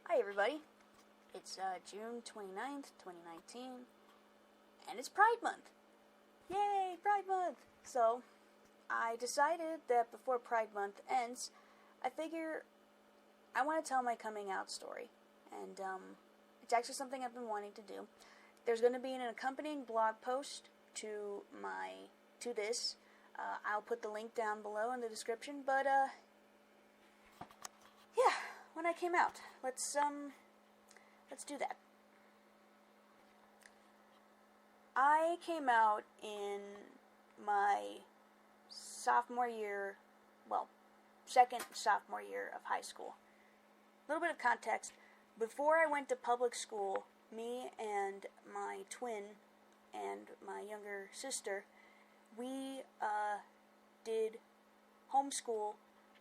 Hi everybody, it's June 29th, 2019, and it's Pride Month! Yay, Pride Month! So, I decided that before Pride Month ends, I figure I want to tell my coming out story, and it's actually something I've been wanting to do. There's going to be an accompanying blog post to this. I'll put the link down below in the description, but yeah, when I came out, let's do that. I came out in my sophomore year, second sophomore year of high school. A little bit of context. Before I went to public school, me and my twin and my younger sister, we did homeschool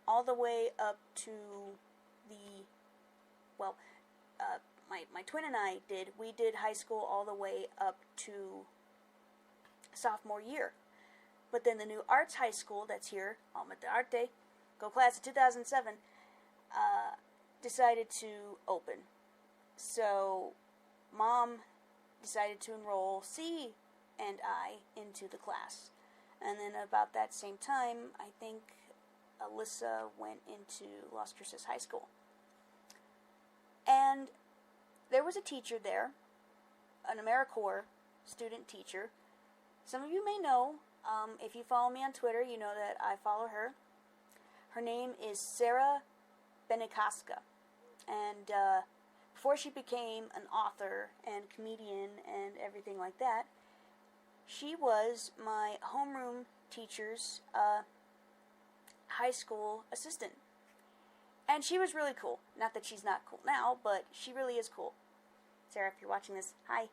all the way up to my twin and I did high school all the way up to sophomore year. But then the new arts high school that's here, Alma de Arte, go class of 2007, decided to open. So Mom decided to enroll C and I into the class. And then about that same time, I think Alyssa went into Las Cruces High School. And there was a teacher there, an AmeriCorps student teacher. Some of you may know, if you follow me on Twitter, you know that I follow her. Her name is Sarah Benicaska. And before she became an author and comedian and everything like that, she was my homeroom teacher's high school assistant. And she was really cool. Not that she's not cool now, but she really is cool. Sarah, if you're watching this, hi.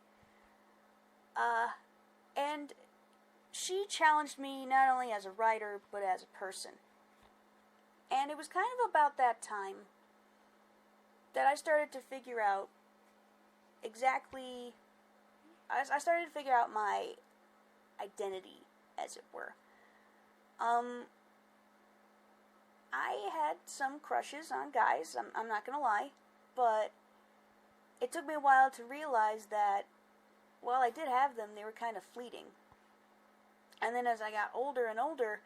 And she challenged me not only as a writer, but as a person. And it was kind of about that time that I started to figure out I started to figure out my identity, as it were. I had some crushes on guys, I'm not going to lie, but it took me a while to realize that, while I did have them, they were kind of fleeting. And then as I got older and older,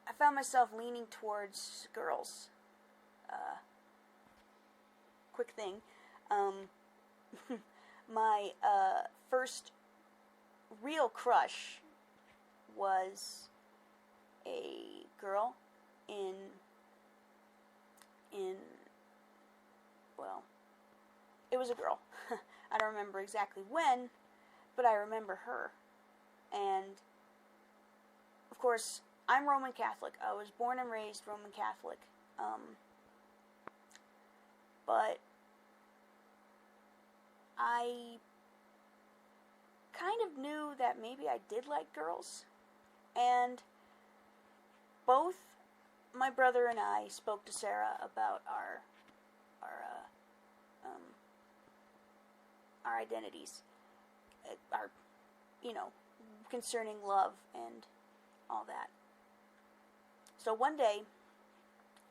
I found myself leaning towards girls. Quick thing, my first real crush was a girl it was a girl. I don't remember exactly when, but I remember her. And, of course, I'm Roman Catholic. I was born and raised Roman Catholic. But I kind of knew that maybe I did like girls. And both my brother and I spoke to Sarah about our identities, concerning love and all that. So one day,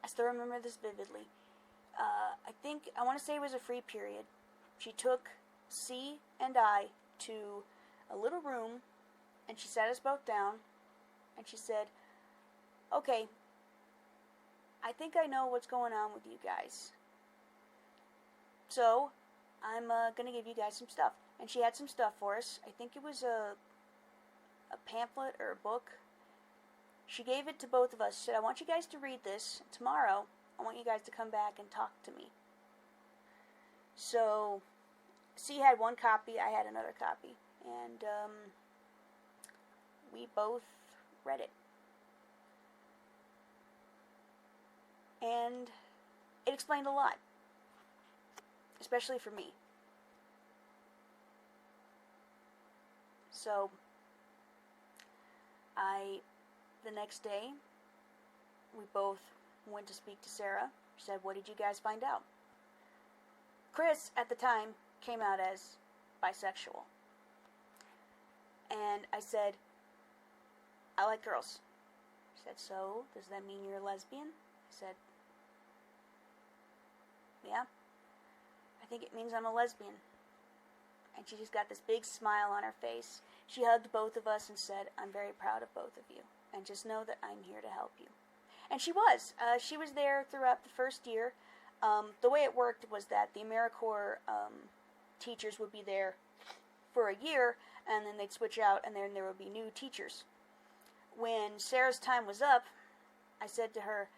I still remember this vividly. I want to say it was a free period. She took C and I to a little room, and she sat us both down, and she said, "Okay, I think I know what's going on with you guys. So, I'm going to give you guys some stuff." And she had some stuff for us. I think it was a pamphlet or a book. She gave it to both of us. She said, "I want you guys to read this. Tomorrow, I want you guys to come back and talk to me." So, C had one copy, I had another copy. And we both read it. And it explained a lot, especially for me. So, the next day, we both went to speak to Sarah. She said, "What did you guys find out?" Chris, at the time, came out as bisexual. And I said, "I like girls." She said, "So, does that mean you're a lesbian?" I said, "Yeah." think it means I'm a lesbian. And she just got this big smile on her face. She hugged both of us and said, I'm very proud of both of you. And just know that I'm here to help you. And she was. She was there throughout the first year. The way it worked was that the AmeriCorps teachers would be there for a year, and then they'd switch out, and then there would be new teachers. When Sarah's time was up, I said to her,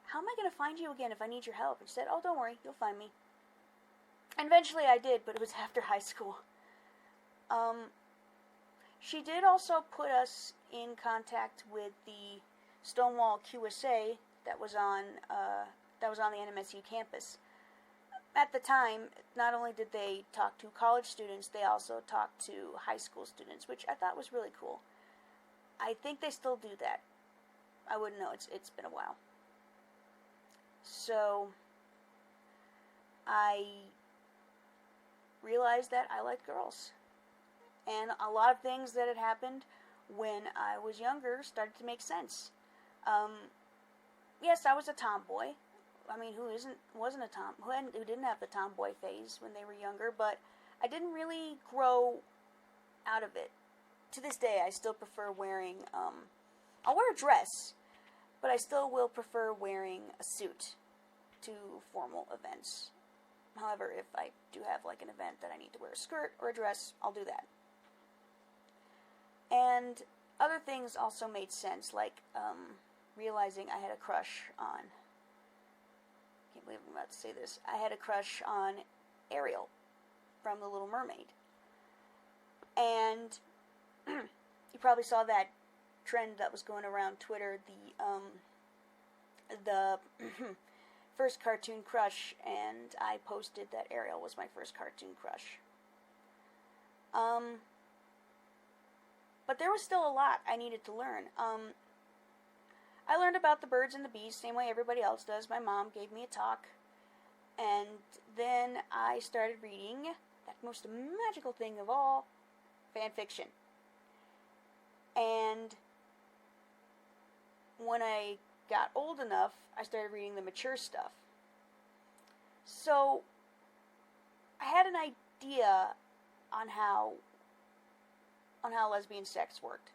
how am I going to find you again if I need your help? And she said, oh, don't worry, you'll find me. And eventually I did, but it was after high school. She did also put us in contact with the Stonewall QSA that was on the NMSU campus. At the time, not only did they talk to college students, they also talked to high school students, which I thought was really cool. I think they still do that. I wouldn't know. It's been a while. So I realized that I liked girls. And a lot of things that had happened when I was younger started to make sense. Yes, I was a tomboy. I mean, who didn't have the tomboy phase when they were younger, but I didn't really grow out of it. To this day, I still prefer wearing, I'll wear a dress, but I still will prefer wearing a suit to formal events. However, if I do have like an event that I need to wear a skirt or a dress, I'll do that. And other things also made sense, like realizing I had a crush on, I can't believe I'm about to say this, I had a crush on Ariel from The Little Mermaid. And you probably saw that trend that was going around Twitter, the first cartoon crush, and I posted that Ariel was my first cartoon crush. But there was still a lot I needed to learn. I learned about the birds and the bees, same way everybody else does. My mom gave me a talk. And then I started reading that most magical thing of all, fan fiction. And when I got old enough, I started reading the mature stuff. So I had an idea on how lesbian sex worked.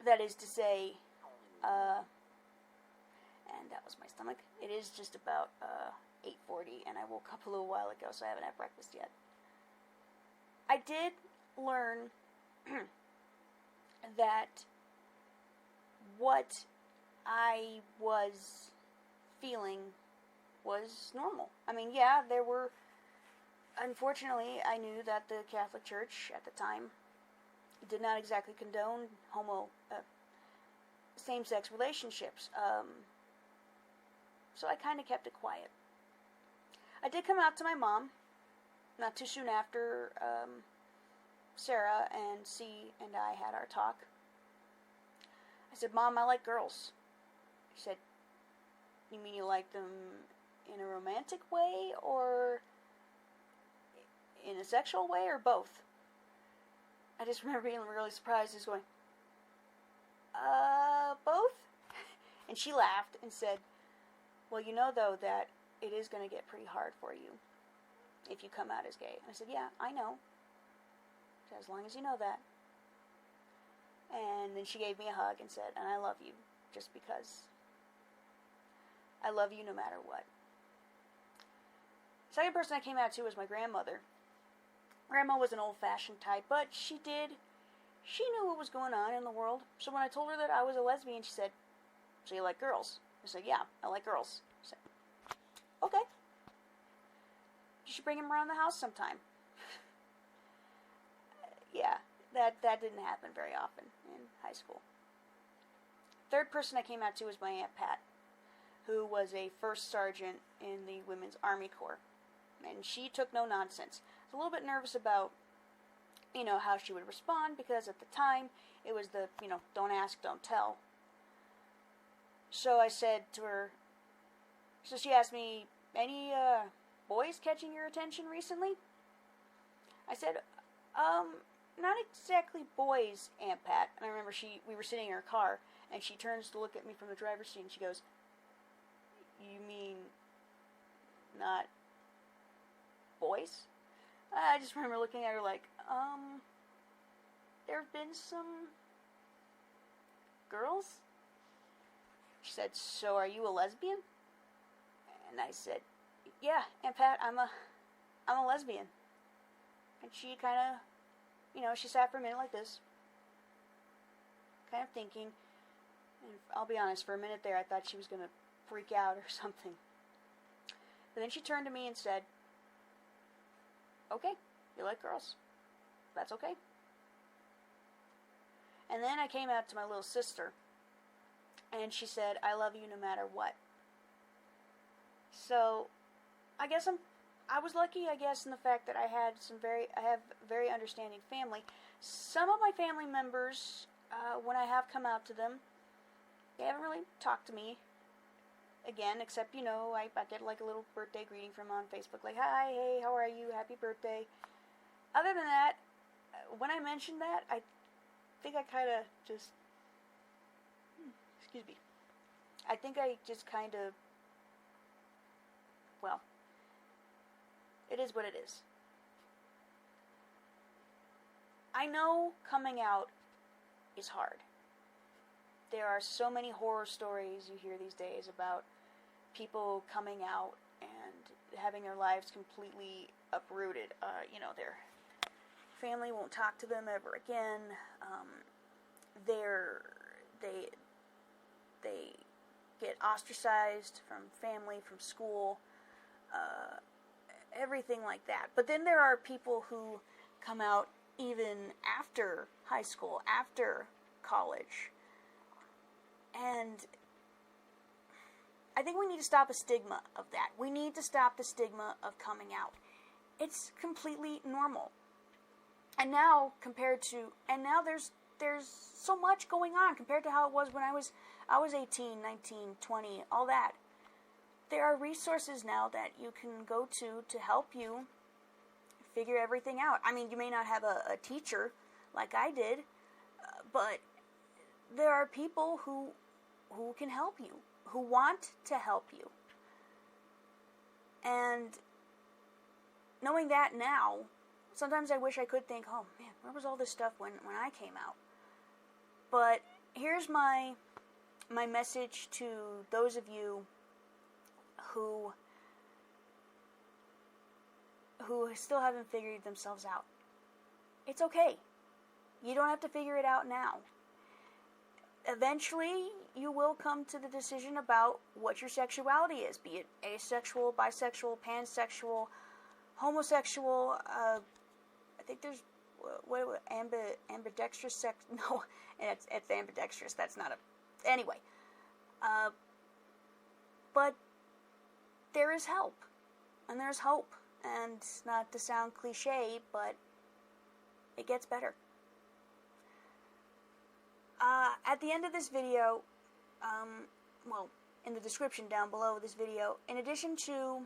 That is to say, and that was my stomach. It is just about 8:40, and I woke up a little while ago, so I haven't had breakfast yet. I did learn that what I was feeling was normal. I mean, yeah, there were, unfortunately, I knew that the Catholic Church at the time did not exactly condone same-sex relationships. So I kind of kept it quiet. I did come out to my mom, not too soon after Sarah and I had our talk. I said, Mom, I like girls. She said, you mean you like them in a romantic way, or in a sexual way, or both? I just remember being really surprised, just going, both? And she laughed and said, well, you know, though, that it is going to get pretty hard for you if you come out as gay. And I said, yeah, I know. She said, as long as you know that. And then she gave me a hug and said, and I love you, just because I love you no matter what. The second person I came out to was my grandmother. Grandma was an old-fashioned type, but she knew what was going on in the world. So when I told her that I was a lesbian, she said, so you like girls? I said, yeah, I like girls. She said, okay. You should bring him around the house sometime. Yeah, that didn't happen very often in high school. Third person I came out to was my Aunt Pat, who was a first sergeant in the Women's Army Corps. And she took no nonsense. I was a little bit nervous about, how she would respond, because at the time, it was the, don't ask, don't tell. So I said to her, so she asked me, any boys catching your attention recently? I said, not exactly boys, Aunt Pat. And I remember we were sitting in her car, and she turns to look at me from the driver's seat, and she goes, you mean not boys. I just remember looking at her like, there have been some girls? She said, so are you a lesbian? And I said, yeah, Aunt Pat, I'm a lesbian. And she kind of, she sat for a minute like this, kind of thinking, and I'll be honest, for a minute there I thought she was going to freak out or something. But then she turned to me and said, okay, you like girls. That's okay. And then I came out to my little sister, and she said, I love you no matter what. So, I guess I was lucky, I guess, in the fact that I have very understanding family. Some of my family members, when I have come out to them, they haven't really talked to me again, except, I get like a little birthday greeting from them on Facebook, like, hi, hey, how are you, happy birthday. Other than that, when I mentioned that, I think I kind of just, excuse me, I think I just kind of, well, it is what it is. I know coming out is hard. There are so many horror stories you hear these days about people coming out and having their lives completely uprooted. Their family won't talk to them ever again. They get ostracized from family, from school, everything like that. But then there are people who come out even after high school, after college. And I think we need to stop a stigma of that. We need to stop the stigma of coming out. It's completely normal. And now there's so much going on compared to how it was when I was 18, 19, 20, all that. There are resources now that you can go to help you figure everything out. I mean, you may not have a teacher like I did, but there are people who can help you, who want to help you. And knowing that now, sometimes I wish I could think, oh man, where was all this stuff when I came out? But here's my message to those of you who still haven't figured themselves out. It's okay. You don't have to figure it out now. Eventually, you will come to the decision about what your sexuality is, be it asexual, bisexual, pansexual, homosexual. I think there's ambidextrous sex. No, it's ambidextrous. That's not a. Anyway, but there is help, and there's hope, and not to sound cliche, but it gets better. At the end of this video, in the description down below this video, in addition to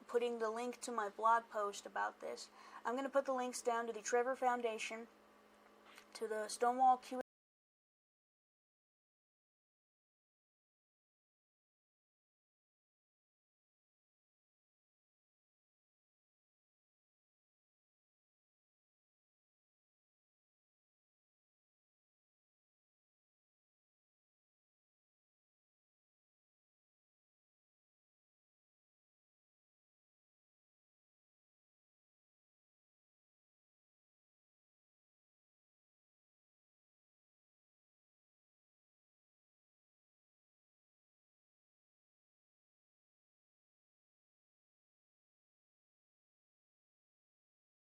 putting the link to my blog post about this, I'm going to put the links down to the Trevor Foundation, to the Stonewall Q